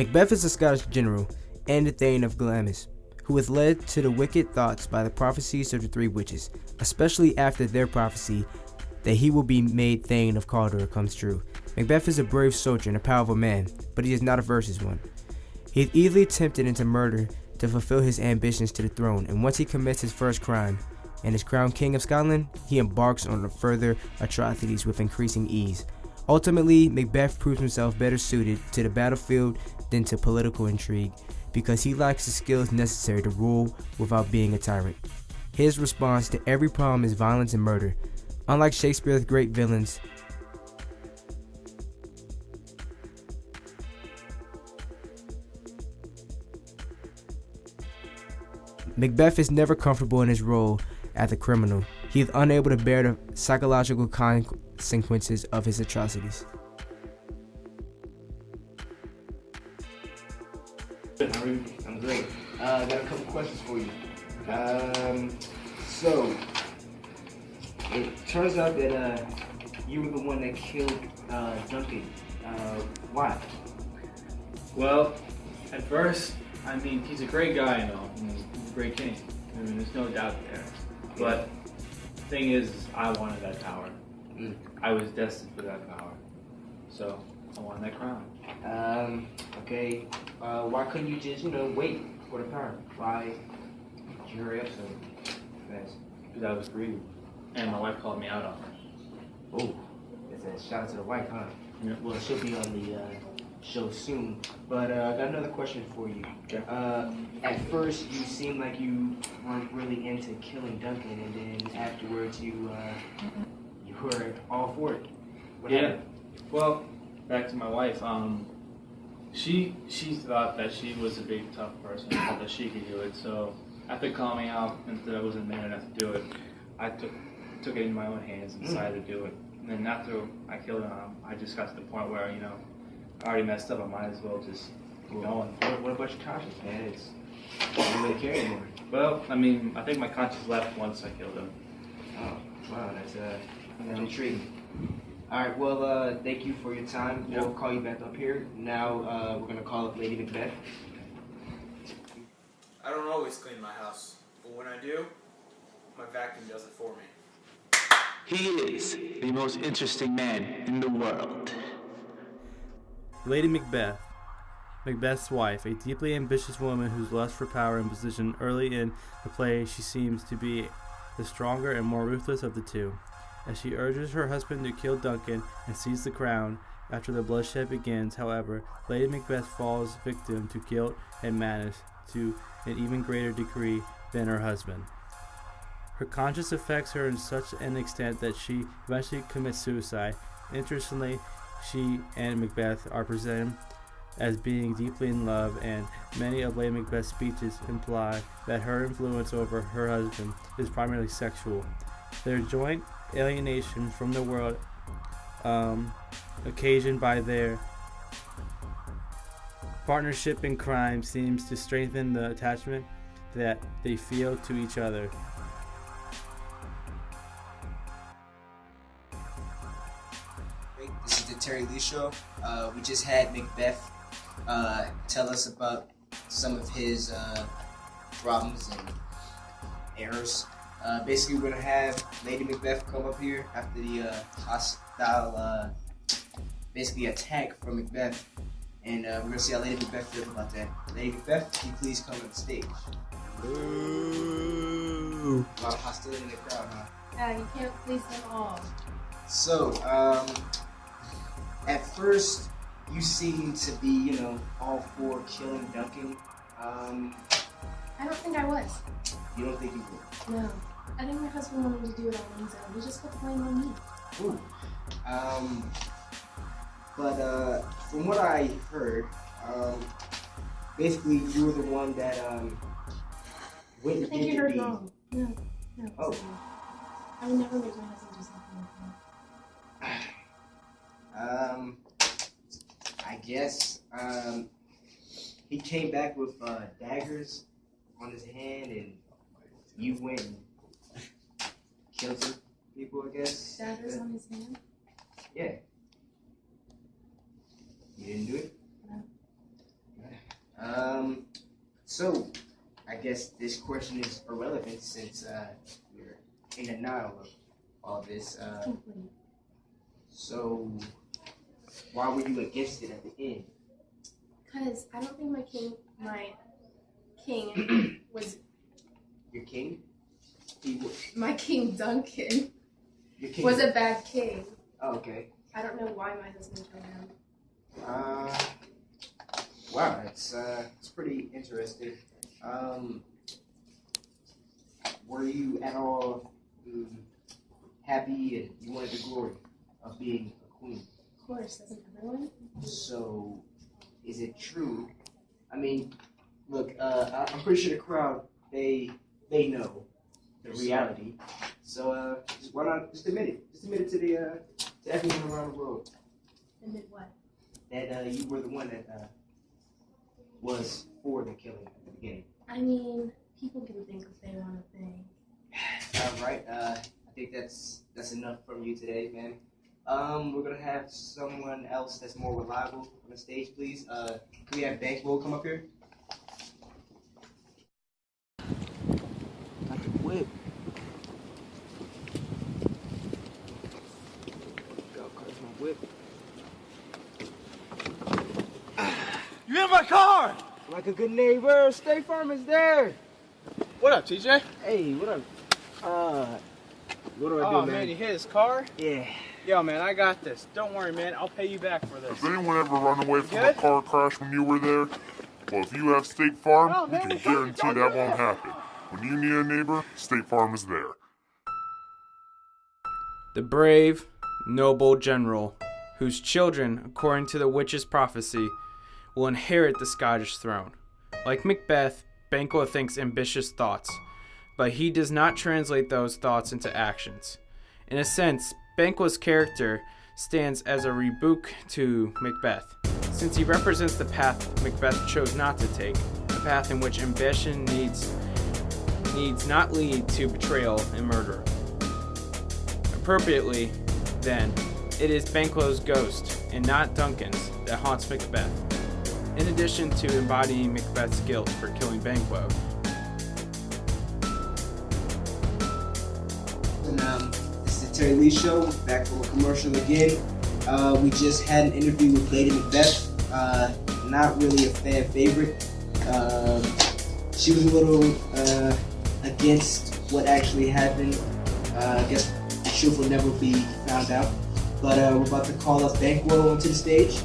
MacBeth is a Scottish general and the Thane of Glamis, who was led to the wicked thoughts by the prophecies of the three witches, especially after their prophecy that he will be made Thane of Cawdor comes true. MacBeth is a brave soldier and a powerful man, but he is not a virtuous one. He is easily tempted into murder to fulfill his ambitions to the throne, and once he commits his first crime and is crowned King of Scotland, he embarks on further atrocities with increasing ease. Ultimately, MacBeth proves himself better suited to the battlefield than to political intrigue, because he lacks the skills necessary to rule without being a tyrant. His response to every problem is violence and murder. Unlike Shakespeare's great villains, MacBeth is never comfortable in his role as a criminal. He is unable to bear the psychological consequences of his atrocities. I'm great. I got a couple questions for you. So, it turns out that you were the one that killed Duncan. Why? Well, at first, I mean, he's a great guy and all. He's a great king. I mean, there's no doubt there. But the thing is, I wanted that power. I was destined for that power. So, I wanted that crown. Okay. Why couldn't you just, wait for the power? Why did you hurry up so fast? Because I was greedy. And my wife called me out on it. Oh, it's a shout out to the wife, huh? Yeah. Well, she'll be on the show soon. But I got another question for you. Okay. At first, you seemed like you weren't really into killing Duncan, and then afterwards, you were all for it. What happened? Well, back to my wife. She thought that she was a big tough person, thought that she could do it. So after calling me out and that I wasn't man enough to do it, I took it in my own hands and decided to do it. And then after I killed him, I just got to the point where I already messed up. I might as well just keep going. What about your conscience, man? It's you don't really care anymore. Well, I mean, I think my conscience left once I killed him. Oh, wow, that's intriguing. All right, well, thank you for your time. Yep. We'll call you back up here. Now we're gonna call up Lady MacBeth. I don't always clean my house, but when I do, my vacuum does it for me. He is the most interesting man in the world. Lady MacBeth, MacBeth's wife, a deeply ambitious woman whose lust for power and position early in the play, she seems to be the stronger and more ruthless of the two. As she urges her husband to kill Duncan and seize the crown after the bloodshed begins, however, Lady MacBeth falls victim to guilt and madness to an even greater degree than her husband. Her conscience affects her in such an extent that she eventually commits suicide. Interestingly, she and MacBeth are presented as being deeply in love, and many of Lady Macbeth's speeches imply that her influence over her husband is primarily sexual. Their joint alienation from the world, occasioned by their partnership in crime, seems to strengthen the attachment that they feel to each other. This is the Terry Lee Show. We just had MacBeth tell us about some of his problems and errors. Basically, we're going to have Lady MacBeth come up here after the hostile, basically attack from MacBeth. And we're going to see how Lady MacBeth feels about that. Lady MacBeth, can you please come on the stage? Ooh. A lot of hostility in the crowd, huh? Yeah, you can't please them all. So, at first, you seem to be, all for killing Duncan. I don't think I was. You don't think you would? No. I think my husband wanted to do it on his own. He just put the blame on me. Ooh. But from what I heard, basically you were the one that went I and think did you the heard deed. wrong. No. Oh. I would never make my husband do something like that. I guess he came back with daggers on his hand, and you went and killed some people, I guess. Daggers on his hand? Yeah. You didn't do it? No. So I guess this question is irrelevant since we're in denial of all this. So why were you against it at the end? Because I don't think my king was Your king? my King Duncan Your king was a bad king. Oh, okay. I don't know why my husband killed him. Wow, it's pretty interesting. Were you at all happy and you wanted the glory of being a queen? Of course, doesn't everyone? So, is it true? I mean, look, I'm pretty sure the crowd they know the reality. So, why not just admit it? Just admit it to everyone around the world Admit what? that you were the one that was for the killing at the beginning. I mean, people can think if they want to think. All right. I think that's enough from you today, man. We're gonna have someone else that's more reliable on the stage, please. Can we have Bankroll come up here? Got the whip. Go, cause my whip. You in my car! Like a good neighbor, State Farm is there. What up, TJ? Hey, what up? What do I do, Oh, man? man, you hit his car? Yeah. Yo, man, I got this. Don't worry, man. I'll pay you back for this. Has anyone ever run away from a Good? car crash when you were there? Well, if you have State Farm, Oh, we man, can we don't guarantee that won't happen. When you need a neighbor, State Farm is there. The brave, noble general, whose children, according to the witch's prophecy, will inherit the Scottish throne. Like Macbeth, Banquo thinks ambitious thoughts, but he does not translate those thoughts into actions. In a sense, Banquo's character stands as a rebuke to Macbeth, since he represents the path Macbeth chose not to take, a path in which ambition needs not lead to betrayal and murder. Appropriately, then, it is Banquo's ghost, and not Duncan's, that haunts Macbeth, in addition to embodying Macbeth's guilt for killing Banquo. And this is the Terry Lee Show, back from a commercial again. We just had an interview with Lady Macbeth. Not really a fan favorite. She was a little against what actually happened. I guess the truth will never be found out. But we're about to call up Bankwell onto the stage.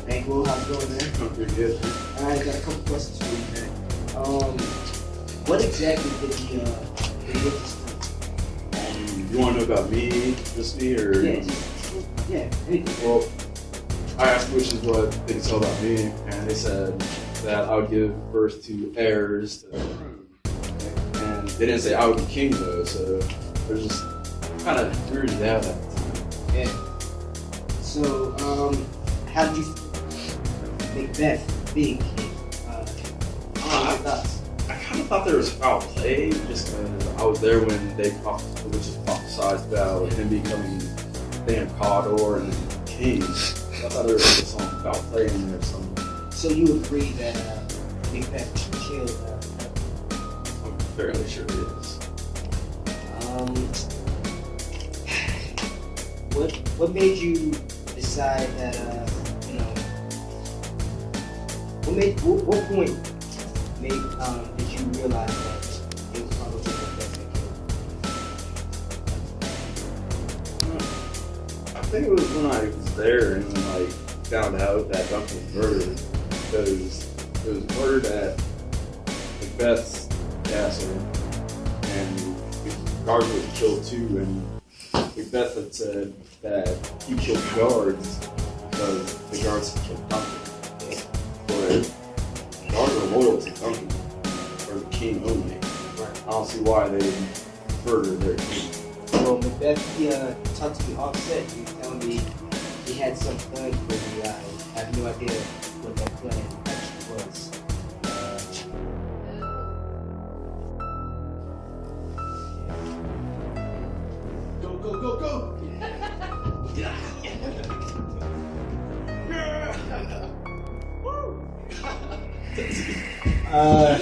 Bankwell, how's it going, man? I'm pretty good. Alright, got a couple questions for you, man. What exactly did the witness do? You want to know about me, just me, or? Yeah, anything. Well, I asked witches what they could tell about me, and they said that I would give birth to heirs to the throne. And they didn't say I would be king, though, so they're just kind of weird to have that. Yeah. So, how did you Macbeth being king? I kind of thought there was foul play, just because I was there when the witches prophesied about him becoming Dame Cawdor and king. So I thought there was some foul play in there somewhere. So you agree that Macbeth killed I'm fairly sure it is. What made you decide that what point did you realize that it was probably Macbeth that killed? I think it was when I was there and found out that Duncan was murdered, because it was murdered at Macbeth's castle, and the guards were killed too, and Macbeth had said that he killed the guards because the guards had killed Duncan. But the guards are loyal to Duncan, or the king only. I don't see why they murdered their king. Well, Macbeth, he talked to me offset. He was telling me he had some plan for me. I have no idea what that plan actually was. Go! Yeah. Woo! I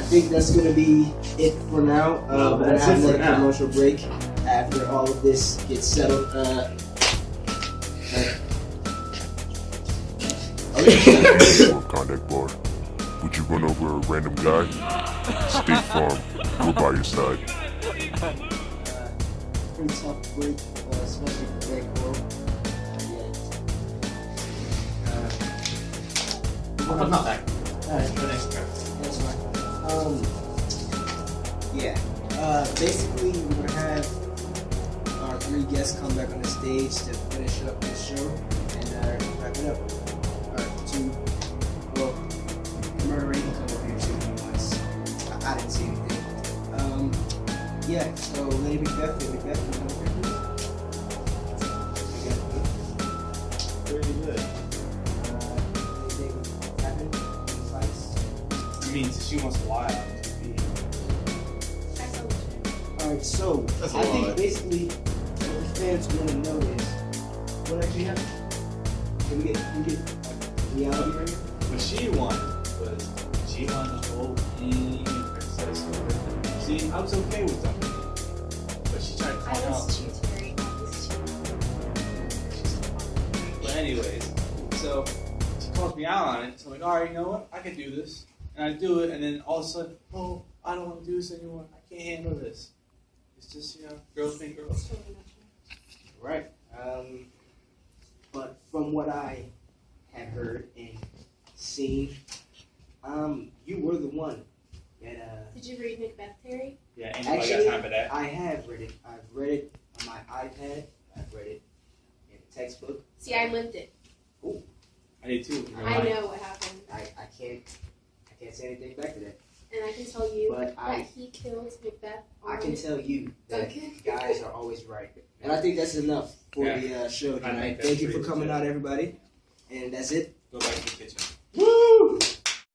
think that's gonna be it for now. We're gonna that's have it for another now. commercial break after all of this gets settled. Or contact bar. Would you run over a random guy? State Farm. We're by your side. Pretty tough break, especially for Greg Cole. I'm not back. Alright, that's fine. Yeah. Basically, we're gonna have our 3 guests come back on the stage to finish up this show and wrap it up. Alright, 2. Well, Murder can come over here too if he wants. I didn't see anything. Yeah. So, Lady Macbeth, can you come over here, please? Pretty good. Anything happened? Any fights? I mean, she wants to lie on TV. Alright, so That's a I think lot. basically what the fans want to know is what actually happened. Can we get reality right here? What she wanted was the whole king and princess. See, I was okay with that, but she tried to I find out. was too Terry. I was too. But anyways, so she calls me out on it. So I'm like, all right, you know what? I can do this, and I do it, and then all of a sudden, oh, I don't want to do this anymore. I can't handle this. It's just girls being girls. Totally not true. Right. But from what I had heard and seen, you were the one that Did you read Macbeth, Terry? Yeah, anybody actually got time for that? I have read it. I've read it on my iPad. I've read it in a textbook. See, I lived it. I did too. I know what happened. I can't say anything back to that. And I can tell you But that he killed Macbeth. I can tell you that Okay. guys are always right. And I think that's enough for Yeah. the show I tonight. think that's Thank you for pretty coming legit. out, everybody. And that's it. Go back to the kitchen. Woo!